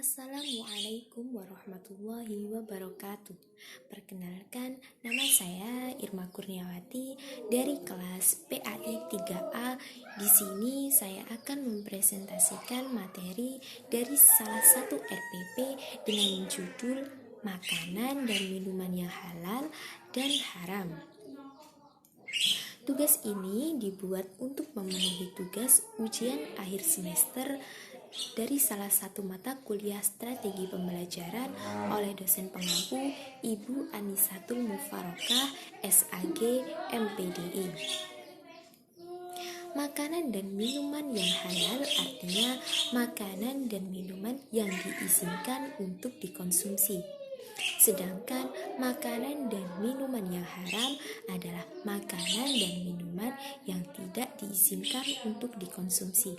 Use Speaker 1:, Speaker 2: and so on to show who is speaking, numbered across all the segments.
Speaker 1: Assalamualaikum warahmatullahi wabarakatuh. Perkenalkan, nama saya Irma Kurniawati dari kelas PAI 3A. Di sini saya akan mempresentasikan materi dari salah satu RPP dengan judul Makanan dan Minuman yang Halal dan Haram. Tugas ini dibuat untuk memenuhi tugas ujian akhir semester dari salah satu mata kuliah strategi pembelajaran oleh dosen pengampu Ibu Anisatul Mufarokah SAG MPDI. Makanan dan minuman yang halal artinya makanan dan minuman yang diizinkan untuk dikonsumsi. Sedangkan makanan dan minuman yang haram adalah makanan dan minuman yang tidak diizinkan untuk dikonsumsi.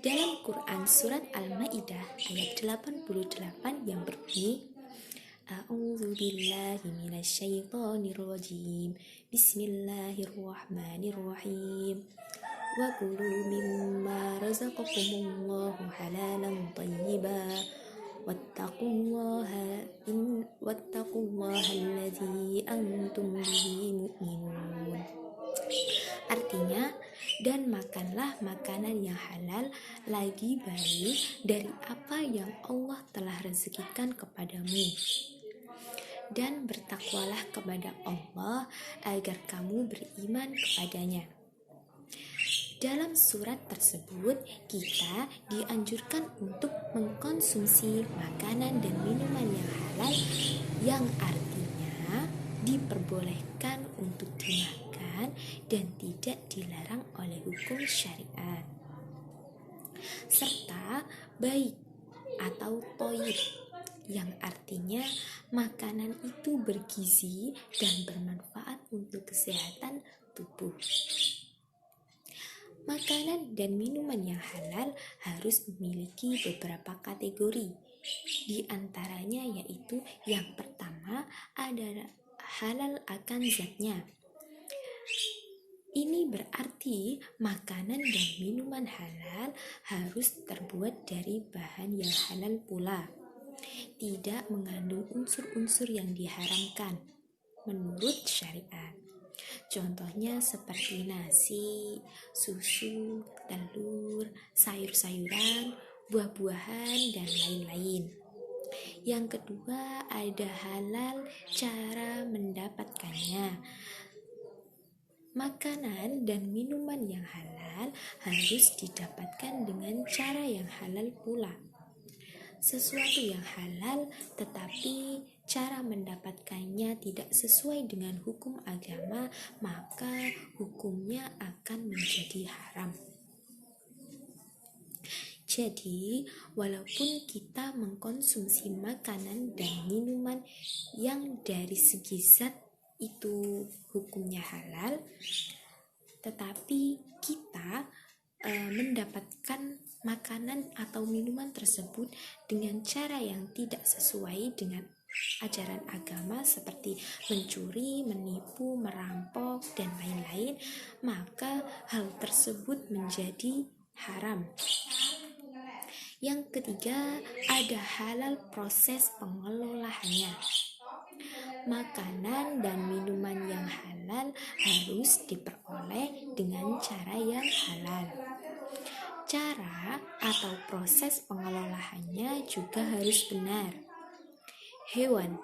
Speaker 1: Dalam Quran Surat Al-Ma'idah ayat 88 yang berbunyi, A'udzu billahi minasyaitonir rajim. Bismillahirrahmanirrahim. Wa kulu mimma razaqakumullahu halalan thayyiban. Wattaqullaha alladzi antum bihi mu'minun. Artinya, dan makanlah makanan yang halal lagi baik dari apa yang Allah telah rezekikan kepadamu. Dan bertakwalah kepada Allah agar kamu beriman kepadanya. Dalam surat tersebut, kita dianjurkan untuk mengkonsumsi makanan dan minuman yang halal, yang artinya diperbolehkan untuk dimakan dan tidak dilarang oleh hukum syariat. Serta baik atau thayyib, yang artinya makanan itu bergizi dan bermanfaat untuk kesehatan tubuh. Makanan dan minuman yang halal harus memiliki beberapa kategori. Di antaranya yaitu yang pertama adalah halal akan zatnya. Ini berarti makanan dan minuman halal harus terbuat dari bahan yang halal pula. Tidak mengandung unsur-unsur yang diharamkan menurut syariat. Contohnya seperti nasi, susu, telur, sayur-sayuran, buah-buahan, dan lain-lain. Yang kedua, ada halal cara mendapatkannya. Makanan dan minuman yang halal harus didapatkan dengan cara yang halal pula. Sesuatu yang halal tetapi cara mendapatkannya tidak sesuai dengan hukum agama, maka hukumnya akan menjadi haram. Jadi, walaupun kita mengkonsumsi makanan dan minuman yang dari segi zat itu hukumnya halal, tetapi kita mendapatkan makanan atau minuman tersebut dengan cara yang tidak sesuai dengan ajaran agama seperti mencuri, menipu, merampok, dan lain-lain, maka hal tersebut menjadi haram. Yang ketiga, ada halal proses pengelolaannya. Makanan dan minuman yang halal harus diperoleh dengan cara yang halal. Cara atau proses pengelolaannya juga harus benar. Hewan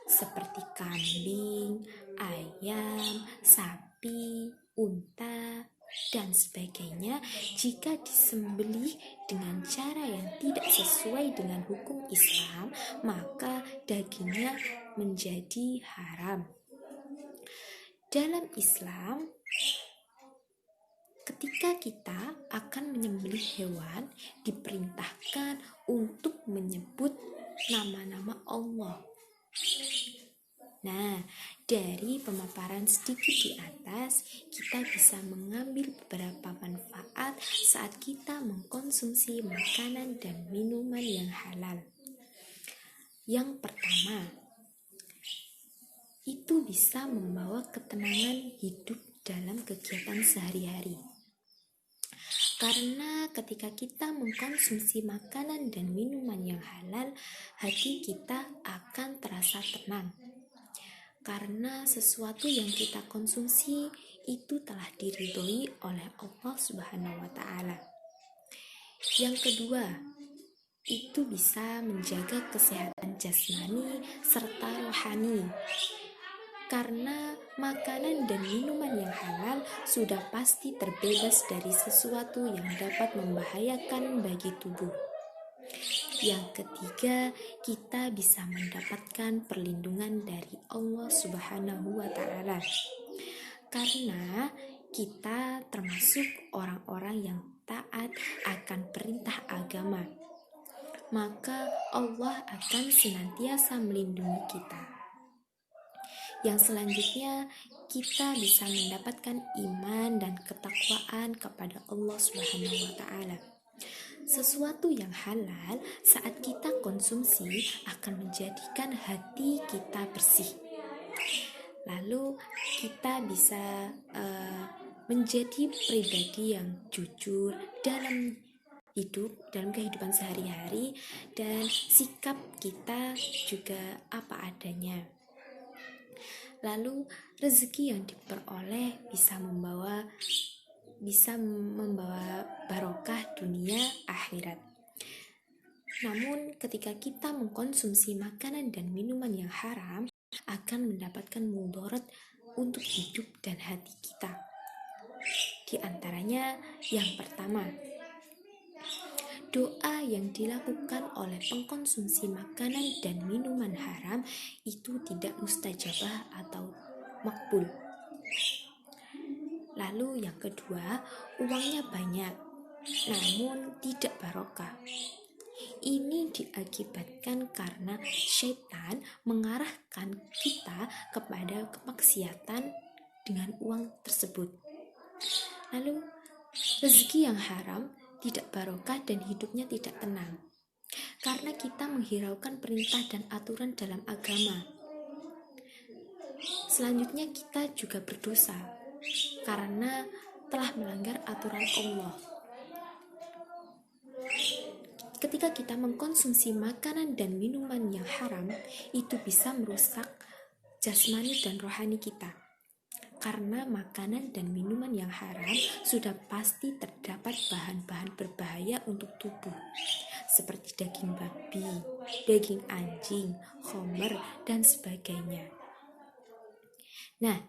Speaker 1: seperti kambing, ayam, sapi, unta, dan sebagainya, jika disembelih dengan cara yang tidak sesuai dengan hukum Islam, maka dagingnya menjadi haram. Dalam Islam, ketika kita akan menyembelih hewan, diperintahkan untuk menyebut nama-nama Allah. Nah, dari pemaparan sedikit di atas, kita bisa mengambil beberapa manfaat saat kita mengkonsumsi makanan dan minuman yang halal. Yang pertama, itu bisa membawa ketenangan hidup dalam kegiatan sehari-hari. Karena ketika kita mengkonsumsi makanan dan minuman yang halal, hati kita akan terasa tenang. Karena sesuatu yang kita konsumsi itu telah diridhoi oleh Allah Subhanahu wa Ta'ala. Yang kedua, itu bisa menjaga kesehatan jasmani serta rohani. Karena makanan dan minuman yang halal sudah pasti terbebas dari sesuatu yang dapat membahayakan bagi tubuh. Yang ketiga, kita bisa mendapatkan perlindungan dari Allah Subhanahu wa Ta'ala. Karena kita termasuk orang-orang yang taat akan perintah agama, maka Allah akan senantiasa melindungi kita. Yang selanjutnya, kita bisa mendapatkan iman dan ketakwaan kepada Allah Subhanahu wa Ta'ala. Sesuatu yang halal saat kita konsumsi akan menjadikan hati kita bersih. Lalu kita bisa menjadi pribadi yang jujur dalam kehidupan sehari-hari, dan sikap kita juga apa adanya. Lalu rezeki yang diperoleh bisa membawa barokah dunia akhirat. Namun ketika kita mengkonsumsi makanan dan minuman yang haram, akan mendapatkan mudarat untuk hidup dan hati kita. Di antaranya yang pertama, doa yang dilakukan oleh pengkonsumsi makanan dan minuman haram itu tidak mustajabah atau makbul. Lalu yang kedua, uangnya banyak namun tidak barokah. Ini diakibatkan karena syaitan mengarahkan kita kepada kemaksiatan dengan uang tersebut. Lalu rezeki yang haram tidak barokah dan hidupnya tidak tenang, karena kita menghiraukan perintah dan aturan dalam agama. Selanjutnya kita juga berdosa karena telah melanggar aturan Allah. Ketika kita mengkonsumsi makanan dan minuman yang haram, itu bisa merusak jasmani dan rohani kita. Karena makanan dan minuman yang haram sudah pasti terdapat bahan-bahan berbahaya untuk tubuh, seperti daging babi, daging anjing, khamr, dan sebagainya. Nah,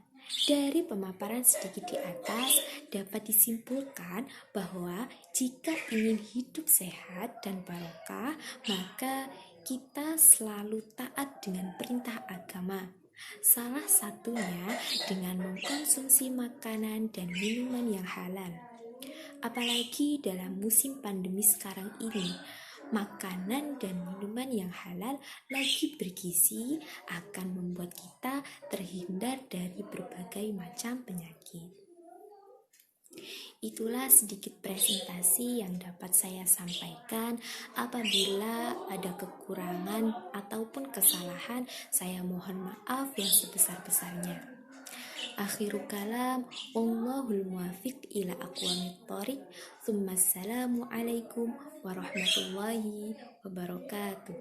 Speaker 1: dari pemaparan sedikit di atas dapat disimpulkan bahwa jika ingin hidup sehat dan barokah, maka kita selalu taat dengan perintah agama. Salah satunya dengan mengkonsumsi makanan dan minuman yang halal. Apalagi dalam musim pandemi sekarang ini, makanan dan minuman yang halal lagi bergizi akan membuat kita terhindar dari berbagai macam penyakit. Itulah sedikit presentasi yang dapat saya sampaikan. Apabila ada kekurangan ataupun kesalahan, saya mohon maaf yang sebesar-besarnya. Akhiru kalam, wallahul muwafiq ila aqwamit thoriq. Tsumma assalamu alaikum warahmatullahi wabarakatuh.